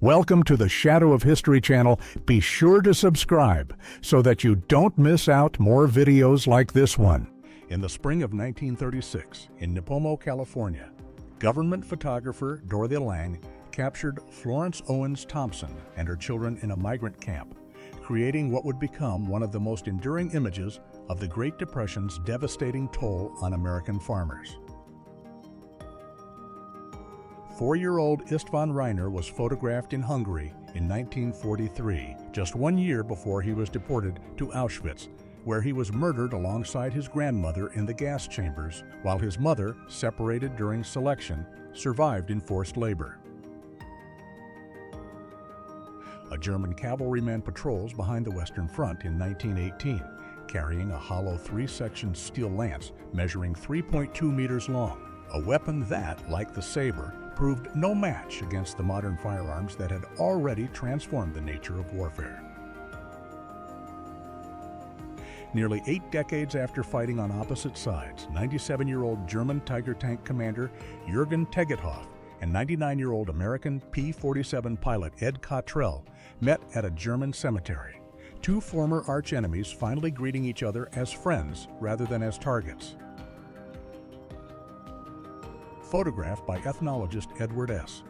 Welcome to the Shadow of History channel. Be sure to subscribe so that you don't miss out more videos like this one. In the spring of 1936, in Nipomo, California, government photographer Dorothy Lang captured Florence Owens Thompson and her children in a migrant camp, creating what would become one of the most enduring images of the Great Depression's devastating toll on American farmers. 4-year-old Istvan Reiner was photographed in Hungary in 1943, just 1 year before he was deported to Auschwitz, where he was murdered alongside his grandmother in the gas chambers, while his mother, separated during selection, survived in forced labor. A German cavalryman patrols behind the Western Front in 1918, carrying a hollow 3-section steel lance measuring 3.2 meters long, a weapon that, like the saber, proved no match against the modern firearms that had already transformed the nature of warfare. Nearly 8 decades after fighting on opposite sides, 97-year-old German Tiger tank commander Jürgen Tegethoff and 99-year-old American P-47 pilot Ed Cottrell met at a German cemetery, two former arch-enemies finally greeting each other as friends rather than as targets. Photographed by ethnologist Edward S.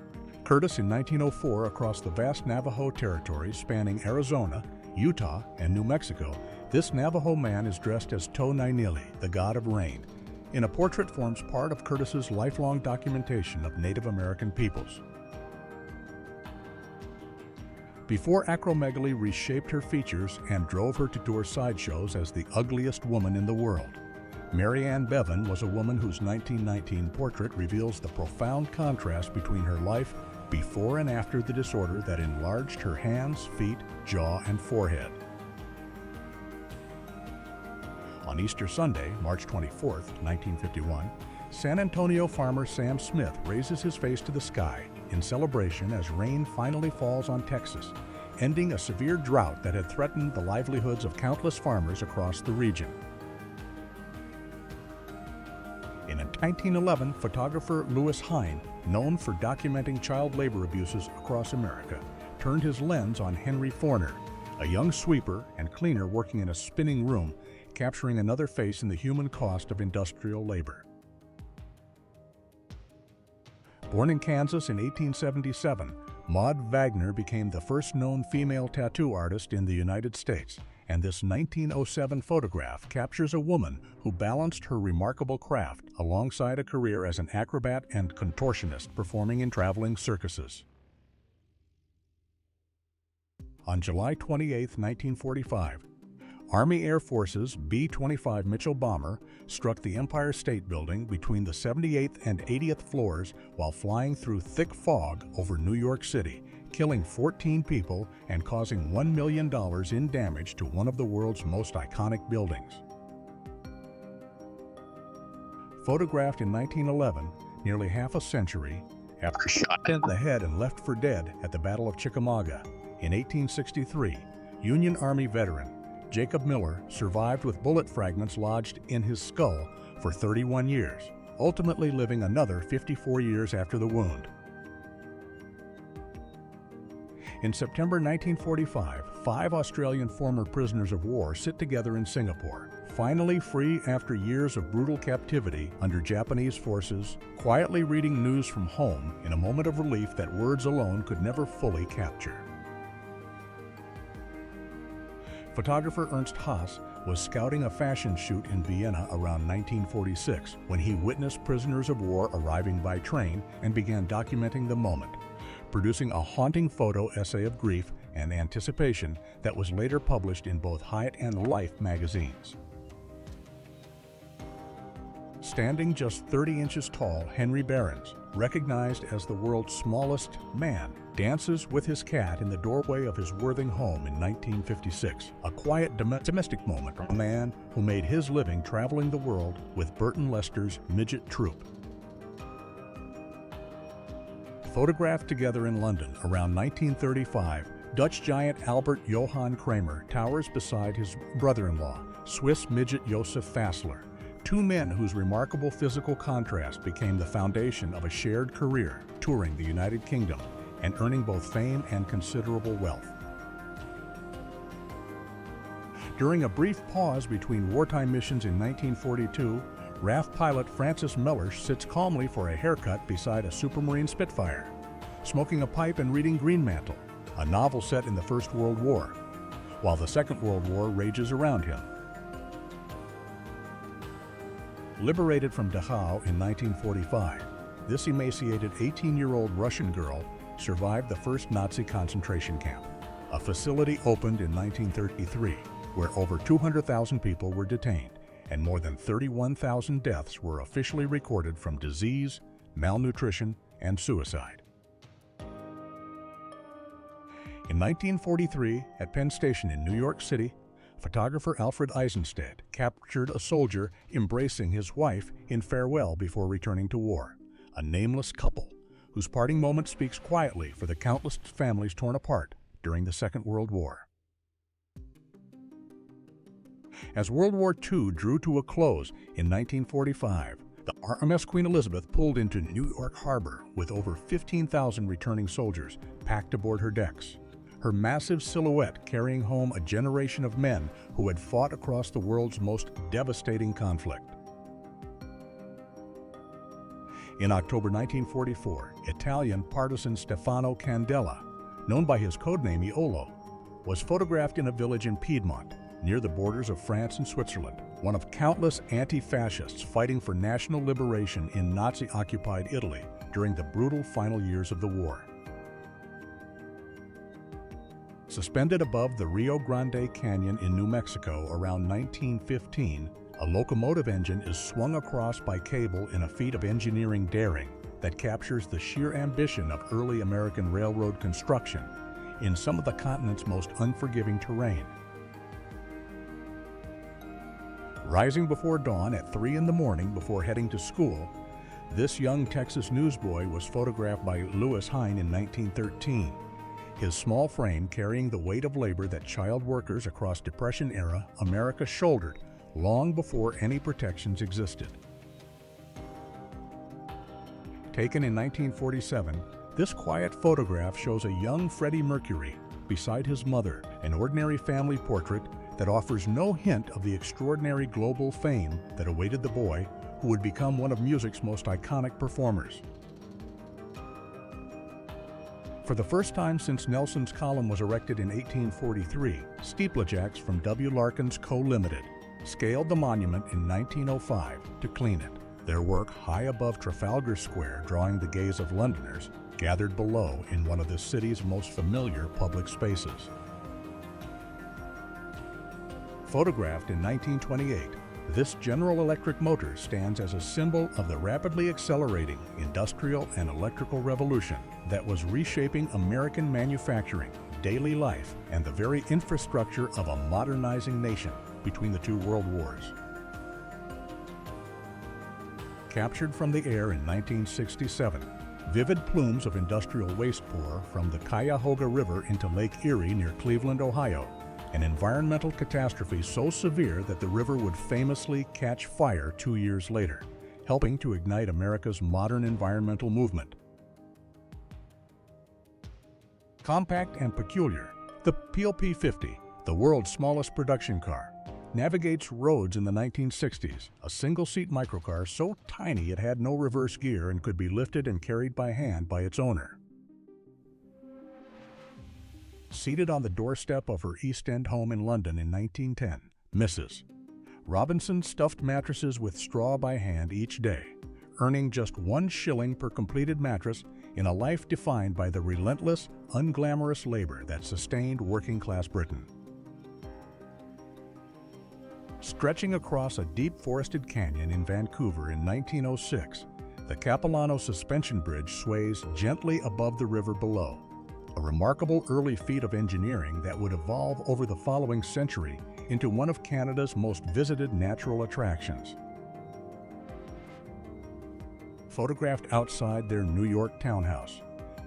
Curtis in 1904 across the vast Navajo territory spanning Arizona, Utah, and New Mexico, this Navajo man is dressed as To-Nainili, the god of rain, in a portrait forms part of Curtis's lifelong documentation of Native American peoples. Before acromegaly reshaped her features and drove her to tour sideshows as the ugliest woman in the world, Mary Ann Bevan was a woman whose 1919 portrait reveals the profound contrast between her life before and after the disorder that enlarged her hands, feet, jaw, and forehead. On Easter Sunday, March 24, 1951, San Antonio farmer Sam Smith raises his face to the sky in celebration as rain finally falls on Texas, ending a severe drought that had threatened the livelihoods of countless farmers across the region. In 1911, photographer Louis Hine, known for documenting child labor abuses across America, turned his lens on Henry Forner, a young sweeper and cleaner working in a spinning room, capturing another face in the human cost of industrial labor. Born in Kansas in 1877, Maud Wagner became the first known female tattoo artist in the United States, and this 1907 photograph captures a woman who balanced her remarkable craft alongside a career as an acrobat and contortionist performing in traveling circuses. On July 28, 1945, Army Air Force's B-25 Mitchell bomber struck the Empire State Building between the 78th and 80th floors while flying through thick fog over New York City, killing 14 people and causing $1 million in damage to one of the world's most iconic buildings. Photographed in 1911, nearly half a century after shot in the head and left for dead at the Battle of Chickamauga, in 1863, Union Army veteran Jacob Miller survived with bullet fragments lodged in his skull for 31 years, ultimately living another 54 years after the wound. In September 1945, 5 Australian former prisoners of war sit together in Singapore, finally free after years of brutal captivity under Japanese forces, quietly reading news from home in a moment of relief that words alone could never fully capture. Photographer Ernst Haas was scouting a fashion shoot in Vienna around 1946 when he witnessed prisoners of war arriving by train and began documenting the moment, producing a haunting photo essay of grief and anticipation that was later published in both Hyatt and Life magazines. Standing just 30 inches tall, Henry Behrens, recognized as the world's smallest man, dances with his cat in the doorway of his Worthing home in 1956, a quiet domestic moment from a man who made his living traveling the world with Burton Lester's midget troupe. Photographed together in London around 1935, Dutch giant Albert Johann Kramer towers beside his brother-in-law, Swiss midget Josef Fassler, two men whose remarkable physical contrast became the foundation of a shared career touring the United Kingdom, and earning both fame and considerable wealth. During a brief pause between wartime missions in 1942, RAF pilot Francis Mellersh sits calmly for a haircut beside a Supermarine Spitfire, smoking a pipe and reading Greenmantle, a novel set in the First World War, while the Second World War rages around him. Liberated from Dachau in 1945, this emaciated 18-year-old Russian girl survived the first Nazi concentration camp, a facility opened in 1933, where over 200,000 people were detained and more than 31,000 deaths were officially recorded from disease, malnutrition, and suicide. In 1943, at Penn Station in New York City, photographer Alfred Eisenstadt captured a soldier embracing his wife in farewell before returning to war, a nameless couple whose parting moment speaks quietly for the countless families torn apart during the Second World War. As World War II drew to a close in 1945, the RMS Queen Elizabeth pulled into New York Harbor with over 15,000 returning soldiers packed aboard her decks, her massive silhouette carrying home a generation of men who had fought across the world's most devastating conflict. In October 1944, Italian partisan Stefano Candela, known by his codename Iolo, was photographed in a village in Piedmont, near the borders of France and Switzerland, one of countless anti-fascists fighting for national liberation in Nazi-occupied Italy during the brutal final years of the war. Suspended above the Rio Grande Canyon in New Mexico around 1915, a locomotive engine is swung across by cable in a feat of engineering daring that captures the sheer ambition of early American railroad construction in some of the continent's most unforgiving terrain. Rising before dawn at 3 in the morning before heading to school, this young Texas newsboy was photographed by Lewis Hine in 1913, his small frame carrying the weight of labor that child workers across Depression-era America shouldered long before any protections existed. Taken in 1947, this quiet photograph shows a young Freddie Mercury beside his mother, an ordinary family portrait that offers no hint of the extraordinary global fame that awaited the boy who would become one of music's most iconic performers. For the first time since Nelson's column was erected in 1843, steeplejacks from W. Larkin's Co. Limited scaled the monument in 1905 to clean it, their work high above Trafalgar Square drawing the gaze of Londoners gathered below in one of the city's most familiar public spaces. Photographed in 1928, this General Electric motor stands as a symbol of the rapidly accelerating industrial and electrical revolution that was reshaping American manufacturing, daily life, and the very infrastructure of a modernizing nation between the two world wars. Captured from the air in 1967, vivid plumes of industrial waste pour from the Cuyahoga River into Lake Erie near Cleveland, Ohio, an environmental catastrophe so severe that the river would famously catch fire 2 years later, helping to ignite America's modern environmental movement. Compact and peculiar, the PLP-50, the world's smallest production car, navigates roads in the 1960s, a single-seat microcar so tiny it had no reverse gear and could be lifted and carried by hand by its owner. Seated on the doorstep of her East End home in London in 1910, Mrs. Robinson stuffed mattresses with straw by hand each day, earning just 1 shilling per completed mattress in a life defined by the relentless, unglamorous labor that sustained working-class Britain. Stretching across a deep forested canyon in Vancouver in 1906, the Capilano Suspension Bridge sways gently above the river below, a remarkable early feat of engineering that would evolve over the following century into one of Canada's most visited natural attractions. Photographed outside their New York townhouse,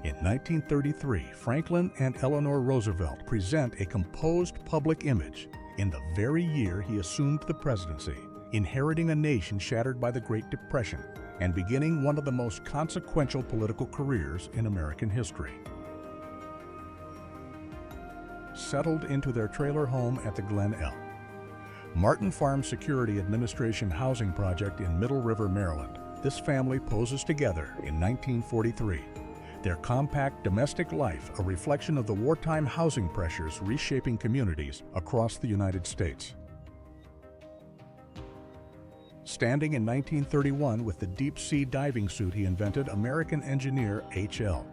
in 1933, Franklin and Eleanor Roosevelt present a composed public image in the very year he assumed the presidency, inheriting a nation shattered by the Great Depression and beginning one of the most consequential political careers in American history. settled into their trailer home at the Glen L. Martin Farm Security Administration housing project in Middle River, Maryland. This family poses together in 1943. Their compact domestic life, a reflection of the wartime housing pressures reshaping communities across the United States. Standing in 1931 with the deep-sea diving suit he invented, American engineer H.L.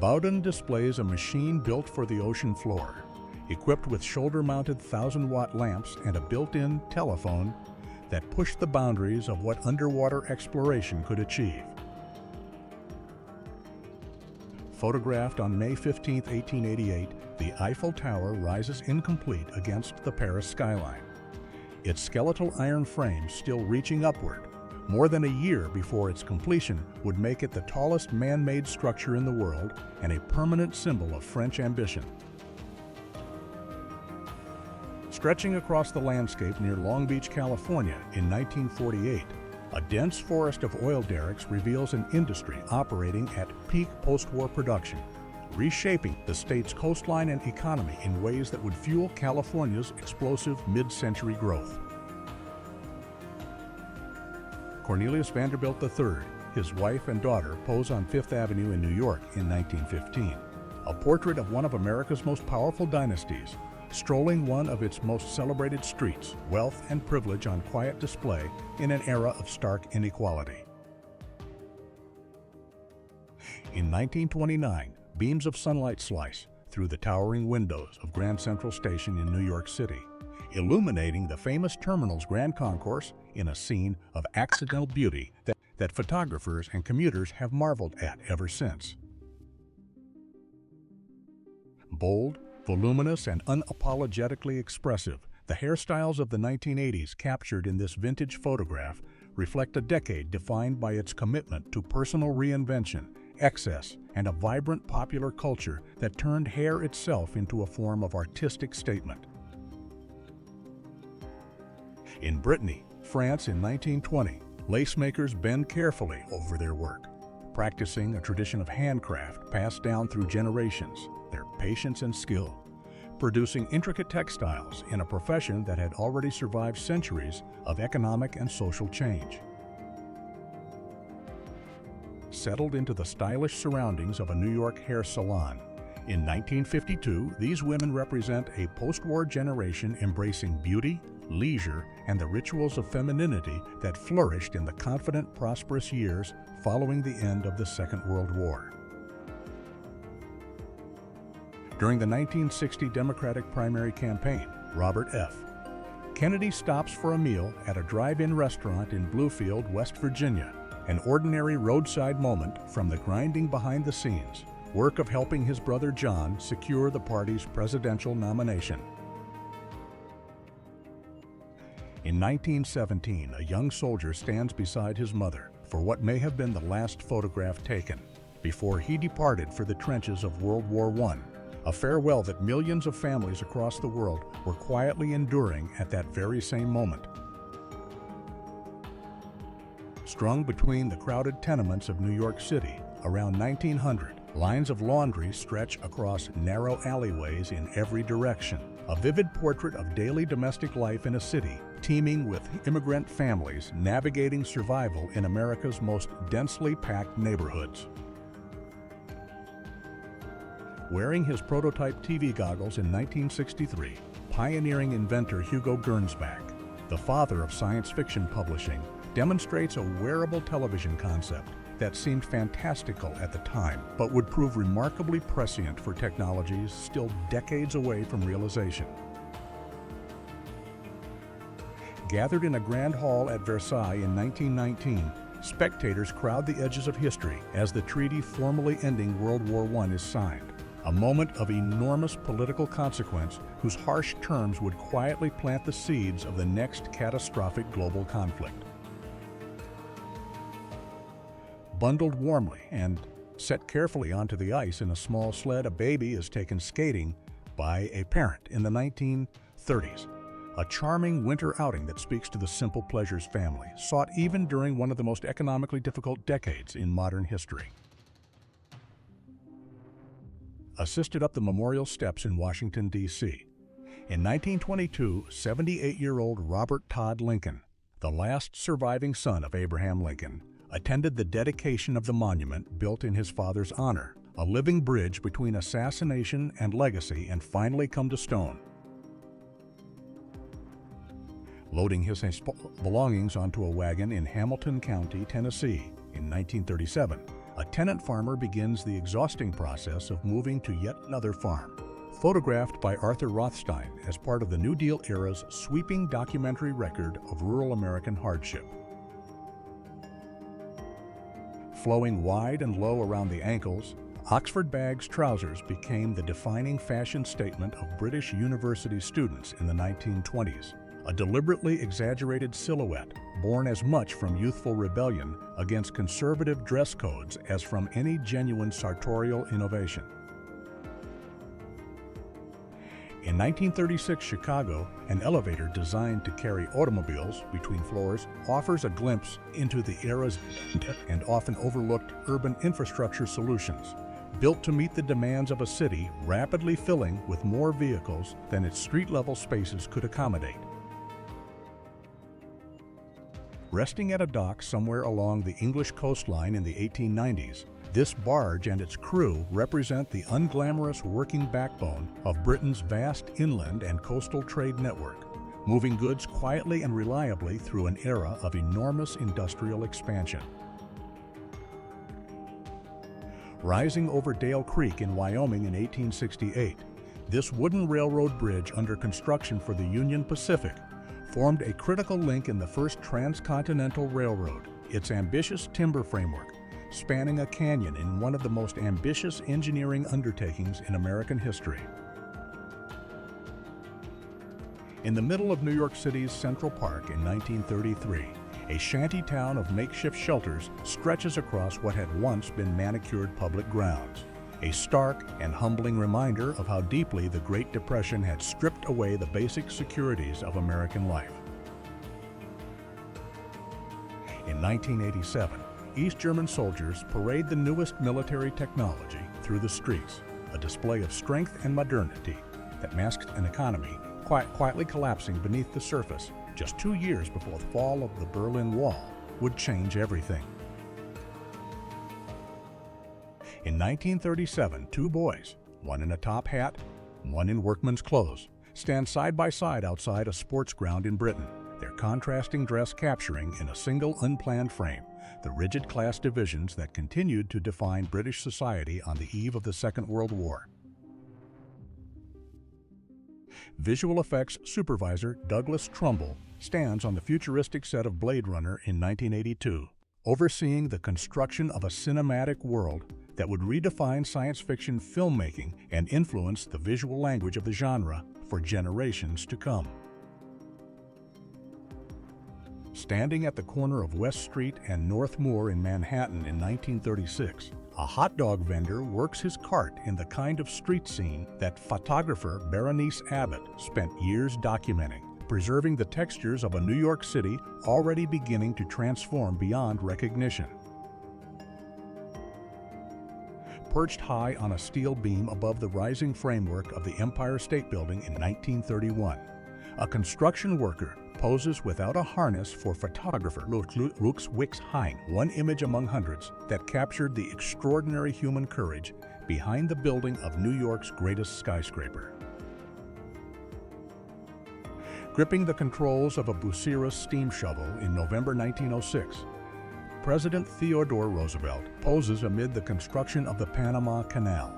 Bowden displays a machine built for the ocean floor, equipped with shoulder-mounted 1,000-watt lamps and a built-in telephone that pushed the boundaries of what underwater exploration could achieve. Photographed on May 15, 1888, the Eiffel Tower rises incomplete against the Paris skyline, its skeletal iron frame still reaching upward. More than a year before its completion would make it the tallest man-made structure in the world and a permanent symbol of French ambition. Stretching across the landscape near Long Beach, California in 1948, a dense forest of oil derricks reveals an industry operating at peak post-war production, reshaping the state's coastline and economy in ways that would fuel California's explosive mid-century growth. Cornelius Vanderbilt III, his wife and daughter pose on Fifth Avenue in New York in 1915, a portrait of one of America's most powerful dynasties, strolling one of its most celebrated streets, wealth and privilege on quiet display in an era of stark inequality. In 1929, beams of sunlight slice through the towering windows of Grand Central Station in New York City, illuminating the famous terminal's Grand Concourse in a scene of accidental beauty that photographers and commuters have marveled at ever since. Bold, voluminous, and unapologetically expressive, the hairstyles of the 1980s captured in this vintage photograph reflect a decade defined by its commitment to personal reinvention, excess, and a vibrant popular culture that turned hair itself into a form of artistic statement. In Brittany, France in 1920, lacemakers bend carefully over their work, practicing a tradition of handcraft passed down through generations, their patience and skill, producing intricate textiles in a profession that had already survived centuries of economic and social change. Settled into the stylish surroundings of a New York hair salon, in 1952, these women represent a post-war generation embracing beauty, leisure, and the rituals of femininity that flourished in the confident, prosperous years following the end of the Second World War. During the 1960 Democratic primary campaign, Robert F. Kennedy stops for a meal at a drive-in restaurant in Bluefield, West Virginia, an ordinary roadside moment from the grinding behind the scenes work of helping his brother John secure the party's presidential nomination. In 1917, a young soldier stands beside his mother for what may have been the last photograph taken before he departed for the trenches of World War I, a farewell that millions of families across the world were quietly enduring at that very same moment. Strung between the crowded tenements of New York City, around 1900, lines of laundry stretch across narrow alleyways in every direction, a vivid portrait of daily domestic life in a city teeming with immigrant families navigating survival in America's most densely packed neighborhoods. Wearing his prototype TV goggles in 1963, pioneering inventor Hugo Gernsback, the father of science fiction publishing, demonstrates a wearable television concept that seemed fantastical at the time, but would prove remarkably prescient for technologies still decades away from realization. Gathered in a grand hall at Versailles in 1919, spectators crowd the edges of history as the treaty formally ending World War I is signed, a moment of enormous political consequence whose harsh terms would quietly plant the seeds of the next catastrophic global conflict. Bundled warmly and set carefully onto the ice in a small sled, a baby is taken skating by a parent in the 1930s. A charming winter outing that speaks to the simple pleasures family sought even during one of the most economically difficult decades in modern history. assisted up the memorial steps in Washington, D.C. In 1922, 78-year-old Robert Todd Lincoln, the last surviving son of Abraham Lincoln, attended the dedication of the monument built in his father's honor, a living bridge between assassination and legacy and finally come to stone. Loading his belongings onto a wagon in Hamilton County, Tennessee, in 1937, a tenant farmer begins the exhausting process of moving to yet another farm. Photographed by Arthur Rothstein as part of the New Deal era's sweeping documentary record of rural American hardship. Flowing wide and low around the ankles, Oxford Baggs trousers became the defining fashion statement of British university students in the 1920s. A deliberately exaggerated silhouette, born as much from youthful rebellion against conservative dress codes as from any genuine sartorial innovation. In 1936 Chicago, an elevator designed to carry automobiles between floors offers a glimpse into the era's and often overlooked urban infrastructure solutions, built to meet the demands of a city rapidly filling with more vehicles than its street-level spaces could accommodate. Resting at a dock somewhere along the English coastline in the 1890s, this barge and its crew represent the unglamorous working backbone of Britain's vast inland and coastal trade network, moving goods quietly and reliably through an era of enormous industrial expansion. Rising over Dale Creek in Wyoming in 1868, this wooden railroad bridge under construction for the Union Pacific formed a critical link in the first transcontinental railroad, its ambitious timber framework, spanning a canyon in one of the most ambitious engineering undertakings in American history. In the middle of New York City's Central Park in 1933, a shanty town of makeshift shelters stretches across what had once been manicured public grounds, a stark and humbling reminder of how deeply the Great Depression had stripped away the basic securities of American life. In 1987, East German soldiers parade the newest military technology through the streets, a display of strength and modernity that masked an economy quietly collapsing beneath the surface just 2 years before the fall of the Berlin Wall would change everything. In 1937, two boys, one in a top hat, one in workman's clothes, stand side by side outside a sports ground in Britain, their contrasting dress capturing in a single unplanned frame the rigid class divisions that continued to define British society on the eve of the Second World War. Visual effects supervisor Douglas Trumbull stands on the futuristic set of Blade Runner in 1982, overseeing the construction of a cinematic world that would redefine science fiction filmmaking and influence the visual language of the genre for generations to come. Standing at the corner of West Street and North Moore in Manhattan in 1936, a hot dog vendor works his cart in the kind of street scene that photographer Berenice Abbott spent years documenting, preserving the textures of a New York City already beginning to transform beyond recognition. Perched high on a steel beam above the rising framework of the Empire State Building in 1931, a construction worker poses without a harness for photographer Lux Wix Hein, one image among hundreds that captured the extraordinary human courage behind the building of New York's greatest skyscraper. Gripping the controls of a Bucyrus steam shovel in November 1906, President Theodore Roosevelt poses amid the construction of the Panama Canal,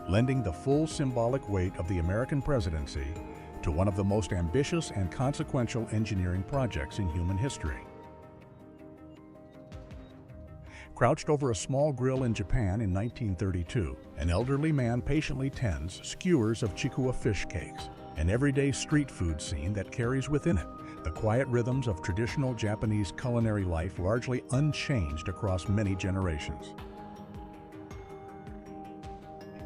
lending the full symbolic weight of the American presidency to one of the most ambitious and consequential engineering projects in human history. Crouched over a small grill in Japan in 1932, an elderly man patiently tends skewers of chikua fish cakes, an everyday street food scene that carries within it the quiet rhythms of traditional Japanese culinary life largely unchanged across many generations.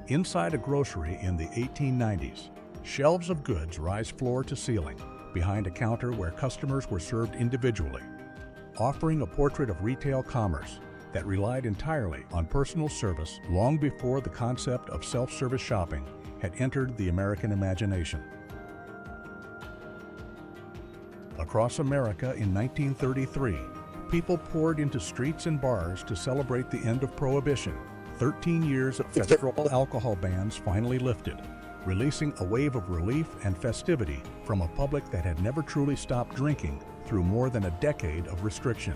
Inside a grocery in the 1890s, shelves of goods rise floor to ceiling, behind a counter where customers were served individually, offering a portrait of retail commerce, that relied entirely on personal service long before the concept of self-service shopping had entered the American imagination. Across America in 1933, people poured into streets and bars to celebrate the end of Prohibition. 13 years of federal alcohol bans finally lifted, releasing a wave of relief and festivity from a public that had never truly stopped drinking through more than a decade of restriction.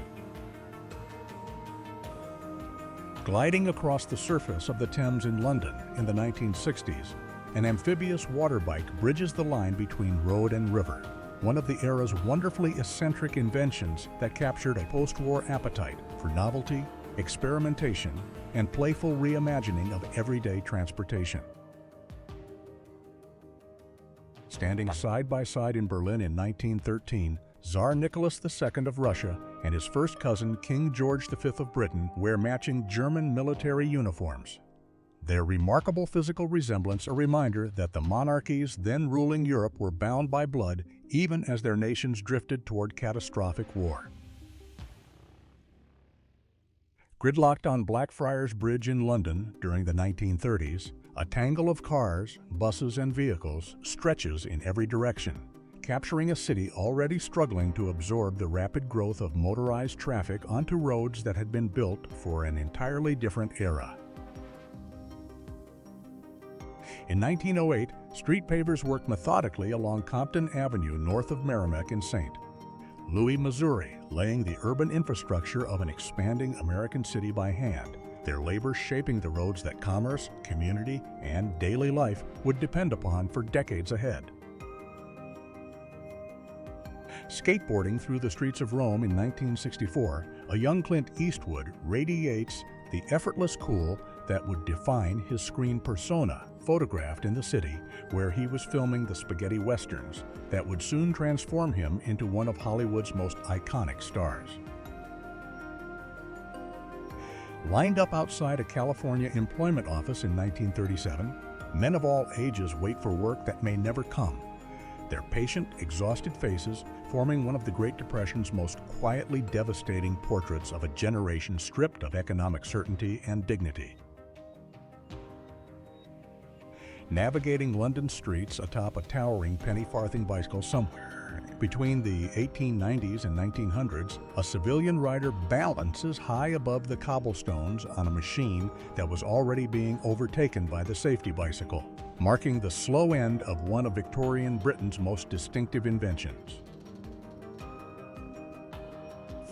Gliding across the surface of the Thames in London in the 1960s, an amphibious water bike bridges the line between road and river, one of the era's wonderfully eccentric inventions that captured a post-war appetite for novelty, experimentation, and playful reimagining of everyday transportation. Standing side by side in Berlin in 1913, Tsar Nicholas II of Russia and his first cousin King George V of Britain wear matching German military uniforms. Their remarkable physical resemblance a reminder that the monarchies then ruling Europe were bound by blood even as their nations drifted toward catastrophic war. Gridlocked on Blackfriars Bridge in London during the 1930s, a tangle of cars, buses, and vehicles stretches in every direction, capturing a city already struggling to absorb the rapid growth of motorized traffic onto roads that had been built for an entirely different era. In 1908, street pavers worked methodically along Compton Avenue north of Merrimack in St. Louis, Missouri, laying the urban infrastructure of an expanding American city by hand, their labor shaping the roads that commerce, community, and daily life would depend upon for decades ahead. Skateboarding through the streets of Rome in 1964, a young Clint Eastwood radiates the effortless cool that would define his screen persona, photographed in the city where he was filming the spaghetti westerns that would soon transform him into one of Hollywood's most iconic stars. Lined up outside a California employment office in 1937, men of all ages wait for work that may never come, their patient, exhausted faces forming one of the Great Depression's most quietly devastating portraits of a generation stripped of economic certainty and dignity. Navigating London streets atop a towering penny-farthing bicycle somewhere between the 1890s and 1900s, a civilian rider balances high above the cobblestones on a machine that was already being overtaken by the safety bicycle, marking the slow end of one of Victorian Britain's most distinctive inventions.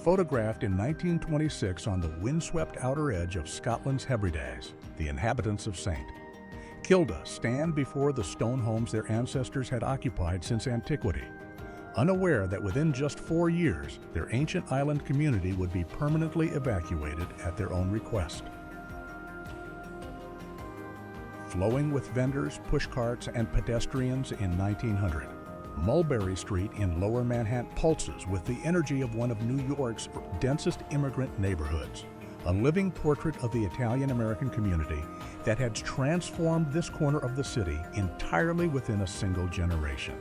Photographed in 1926 on the windswept outer edge of Scotland's Hebrides, the inhabitants of St. Kilda stand before the stone homes their ancestors had occupied since antiquity, unaware that within just 4 years, their ancient island community would be permanently evacuated at their own request. Flowing with vendors, pushcarts, and pedestrians in 1900, Mulberry Street in Lower Manhattan pulses with the energy of one of New York's densest immigrant neighborhoods, a living portrait of the Italian-American community that had transformed this corner of the city entirely within a single generation.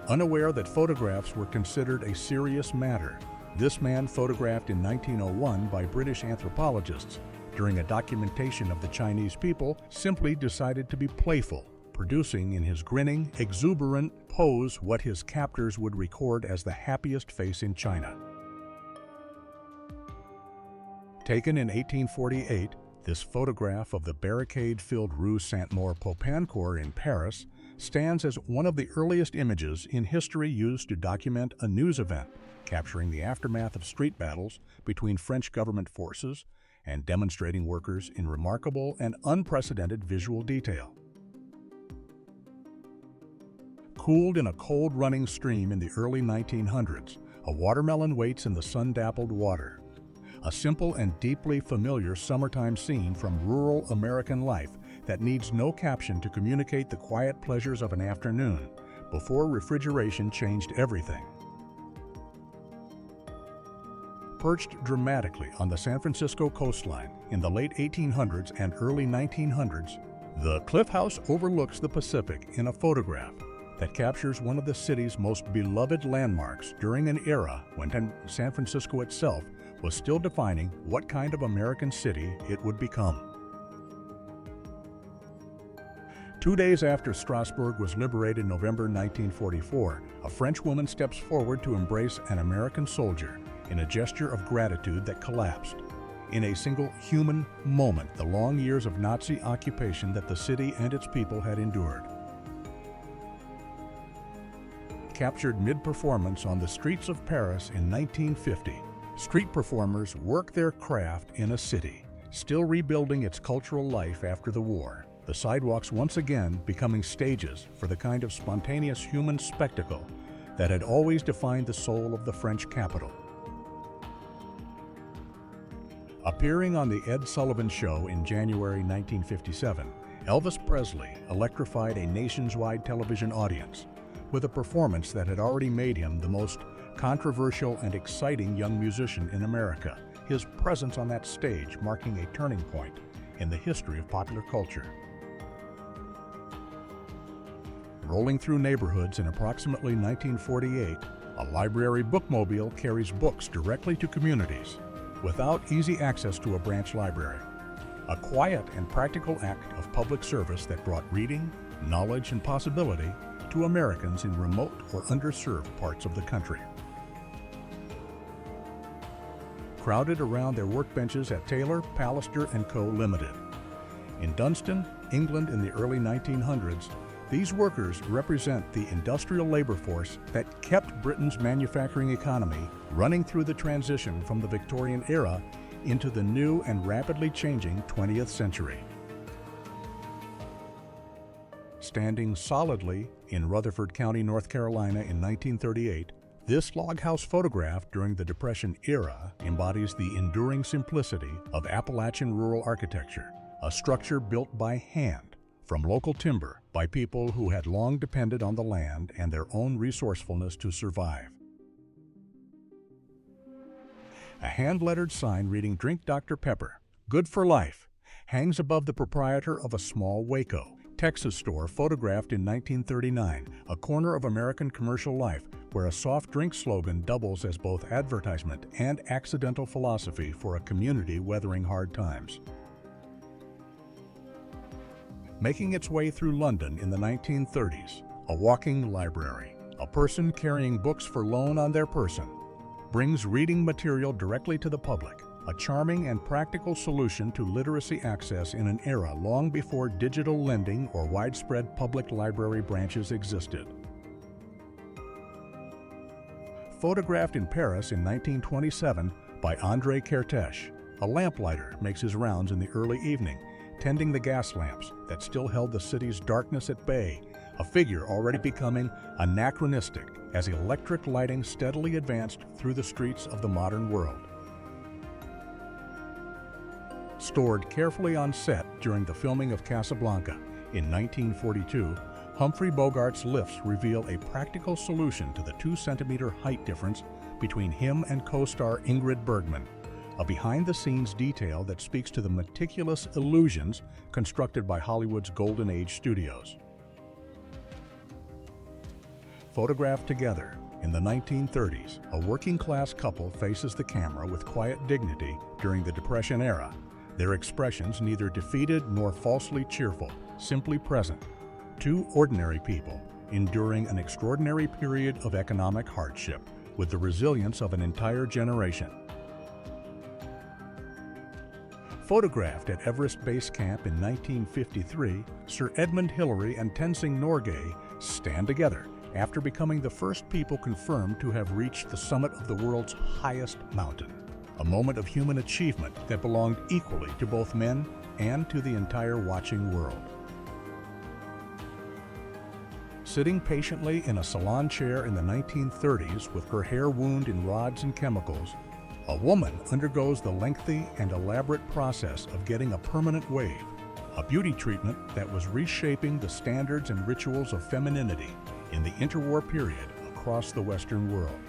Unaware that photographs were considered a serious matter, this man photographed in 1901 by British anthropologists during a documentation of the Chinese people simply decided to be playful, producing in his grinning, exuberant pose what his captors would record as the happiest face in China. Taken in 1848, this photograph of the barricade-filled Rue Saint-Maur-Popincourt in Paris stands as one of the earliest images in history used to document a news event, capturing the aftermath of street battles between French government forces and demonstrating workers in remarkable and unprecedented visual detail. Cooled in a cold-running stream in the early 1900s, a watermelon waits in the sun-dappled water. A simple and deeply familiar summertime scene from rural American life that needs no caption to communicate the quiet pleasures of an afternoon before refrigeration changed everything. Perched dramatically on the San Francisco coastline in the late 1800s and early 1900s, the Cliff House overlooks the Pacific in a photograph, that captures one of the city's most beloved landmarks during an era when San Francisco itself was still defining what kind of American city it would become. 2 days after Strasbourg was liberated in November 1944, a French woman steps forward to embrace an American soldier in a gesture of gratitude that collapsed. In a single human moment, the long years of Nazi occupation that the city and its people had endured. Captured mid-performance on the streets of Paris in 1950, street performers work their craft in a city, still rebuilding its cultural life after the war. The sidewalks once again becoming stages for the kind of spontaneous human spectacle that had always defined the soul of the French capital. Appearing on The Ed Sullivan Show in January 1957, Elvis Presley electrified a nationwide television audience with a performance that had already made him the most controversial and exciting young musician in America, his presence on that stage marking a turning point in the history of popular culture. Rolling through neighborhoods in approximately 1948, a library bookmobile carries books directly to communities without easy access to a branch library. A quiet and practical act of public service that brought reading, knowledge, and possibility to Americans in remote or underserved parts of the country. Crowded around their workbenches at Taylor, Pallister & Co. Limited. In Dunstan, England in the early 1900s, these workers represent the industrial labor force that kept Britain's manufacturing economy running through the transition from the Victorian era into the new and rapidly changing 20th century. Standing solidly in Rutherford County, North Carolina in 1938, this log house photograph during the Depression era embodies the enduring simplicity of Appalachian rural architecture, a structure built by hand from local timber by people who had long depended on the land and their own resourcefulness to survive. A hand-lettered sign reading "Drink Dr. Pepper, Good for Life" hangs above the proprietor of a small Waco, Texas store photographed in 1939, a corner of American commercial life where a soft drink slogan doubles as both advertisement and accidental philosophy for a community weathering hard times. Making its way through London in the 1930s, a walking library, a person carrying books for loan on their person, brings reading material directly to the public, a charming and practical solution to literacy access in an era long before digital lending or widespread public library branches existed. Photographed in Paris in 1927 by André Kertész, a lamplighter makes his rounds in the early evening, tending the gas lamps that still held the city's darkness at bay, a figure already becoming anachronistic as electric lighting steadily advanced through the streets of the modern world. Stored carefully on set during the filming of Casablanca in 1942, Humphrey Bogart's lifts reveal a practical solution to the 2-centimeter height difference between him and co-star Ingrid Bergman, a behind-the-scenes detail that speaks to the meticulous illusions constructed by Hollywood's Golden Age studios. Photographed together in the 1930s, a working-class couple faces the camera with quiet dignity during the Depression era, their expressions neither defeated nor falsely cheerful, simply present. Two ordinary people enduring an extraordinary period of economic hardship with the resilience of an entire generation. Photographed at Everest Base Camp in 1953, Sir Edmund Hillary and Tenzing Norgay stand together after becoming the first people confirmed to have reached the summit of the world's highest mountain, a moment of human achievement that belonged equally to both men and to the entire watching world. Sitting patiently in a salon chair in the 1930s with her hair wound in rods and chemicals, a woman undergoes the lengthy and elaborate process of getting a permanent wave, a beauty treatment that was reshaping the standards and rituals of femininity in the interwar period across the Western world.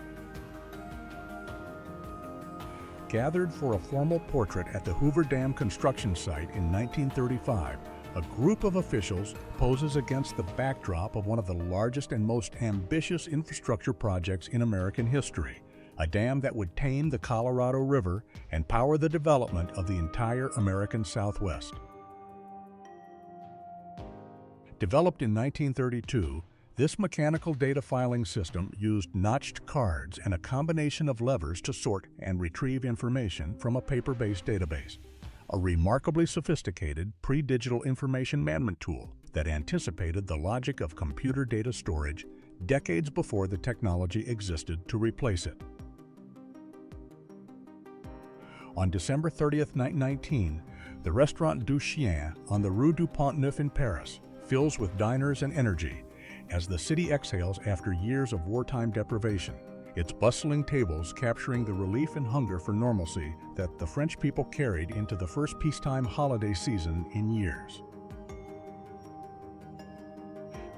Gathered for a formal portrait at the Hoover Dam construction site in 1935, A group of officials poses against the backdrop of one of the largest and most ambitious infrastructure projects in American history, a dam that would tame the Colorado River and power the development of the entire American Southwest. Developed in 1932, this mechanical data filing system used notched cards and a combination of levers to sort and retrieve information from a paper-based database, a remarkably sophisticated pre-digital information management tool that anticipated the logic of computer data storage decades before the technology existed to replace it. On December 30th, 1919, the restaurant Du Chien on the Rue du Pont-Neuf in Paris fills with diners and energy as the city exhales after years of wartime deprivation, its bustling tables capturing the relief and hunger for normalcy that the French people carried into the first peacetime holiday season in years.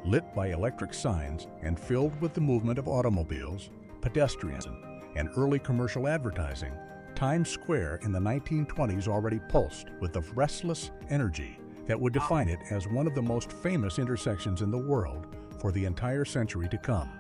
Lit by electric signs and filled with the movement of automobiles, pedestrians, and early commercial advertising, Times Square in the 1920s already pulsed with the restless energy that would define it as one of the most famous intersections in the world for the entire century to come.